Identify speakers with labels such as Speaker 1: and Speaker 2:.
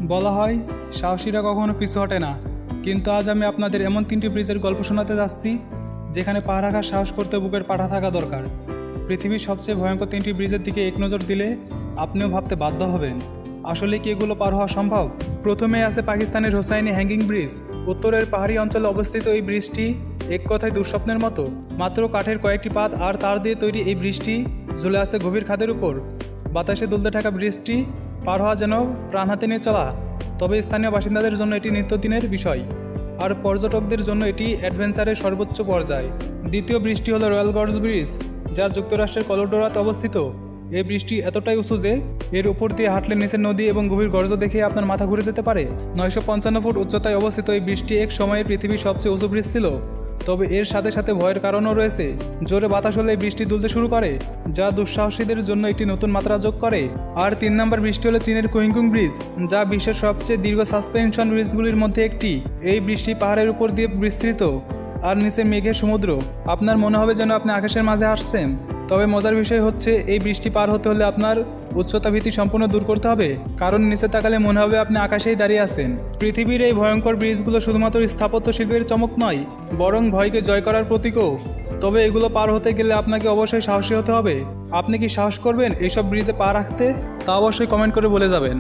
Speaker 1: বলা হয় সাহসীরা কখনো পিছু হটে না, কিন্তু আজ আমি আপনাদের এমন 3টি ব্রিজের গল্প শোনাতে যাচ্ছি যেখানে পা রাখার সাহস করতে বুকের পাঠা থাকা দরকার। পৃথিবীর সবচেয়ে ভয়ঙ্কর 3টি ব্রিজের দিকে এক নজর দিলে আপনিও ভাবতে বাধ্য হবেন, আসলে কি এগুলো পার হওয়া সম্ভব। প্রথমে আছে পাকিস্তানের হোসাইনি হ্যাঙ্গিং ব্রিজ। উত্তরের পাহাড়ি অঞ্চলে অবস্থিত এই ব্রিজটি এক কথায় দুঃস্বপ্নের মতো। মাত্র কাঠের কয়েকটি পাত আর তার দিয়ে তৈরি এই ব্রিজটি ঝুলে আছে গভীর খাদের উপর। বাতাসে দুলতে থাকা ব্রিজটি পার হওয়া যেন প্রাণ হাতে নিয়ে চলা। তবে স্থানীয় বাসিন্দাদের জন্য এটি নিত্যদিনের বিষয়, আর পর্যটকদের জন্য এটি অ্যাডভেঞ্চারের সর্বোচ্চ পর্যায়। দ্বিতীয় ব্রিজটি হলো রয়্যাল গর্জ ব্রিজ, যা যুক্তরাষ্ট্রের কলোরাডোতে অবস্থিত। এই ব্রিজটি এতটাই উঁচু যে এর উপর দিয়ে হাঁটলে নিচের নদী এবং গভীর গর্জ দেখে আপনার মাথা ঘুরে যেতে পারে। 955 ফুট উচ্চতায় অবস্থিত এই ব্রিজটি এক সময়ে পৃথিবীর সবচেয়ে উঁচু ব্রিজ ছিল। তবে এর সাথে সাথে ভয়ের কারণও রয়েছে। জোরে বাতাস হলে এই ব্রিজটি দুলতে শুরু করে, যা দুঃসাহসীদের জন্য একটি নতুন মাত্রা যোগ করে। আর 3 নম্বর ব্রিজটি হলো চীনের কুইংকুং ব্রিজ, যা বিশ্বের সবচেয়ে দীর্ঘ সাসপেনশন ব্রিজগুলির মধ্যে একটি। এই ব্রিজটি পাহাড়ের উপর দিয়ে বিস্তৃত, আর নিচে মেঘের সমুদ্র। আপনার মনে হবে যেন আপনি আকাশের মাঝে আসছেন। তবে মজার বিষয় হচ্ছে, এই বৃষ্টি পার হতে হলে আপনার উচ্চতা ভীতি সম্পূর্ণ দূর করতে হবে, কারণ নিচে তাকালে মনে হবে আপনি আকাশেই দাঁড়িয়ে আছেন। পৃথিবীর এই ভয়ঙ্কর ব্রিজগুলো শুধুমাত্র স্থাপত্য শিল্পের চমক নয়, বরং ভয়কে জয় করার প্রতীকও। তবে এগুলো পার হতে গেলে আপনাকে অবশ্যই সাহসী হতে হবে। আপনি কি সাহস করবেন এইসব ব্রিজে পা রাখতে? তা অবশ্যই কমেন্ট করে বলে যাবেন।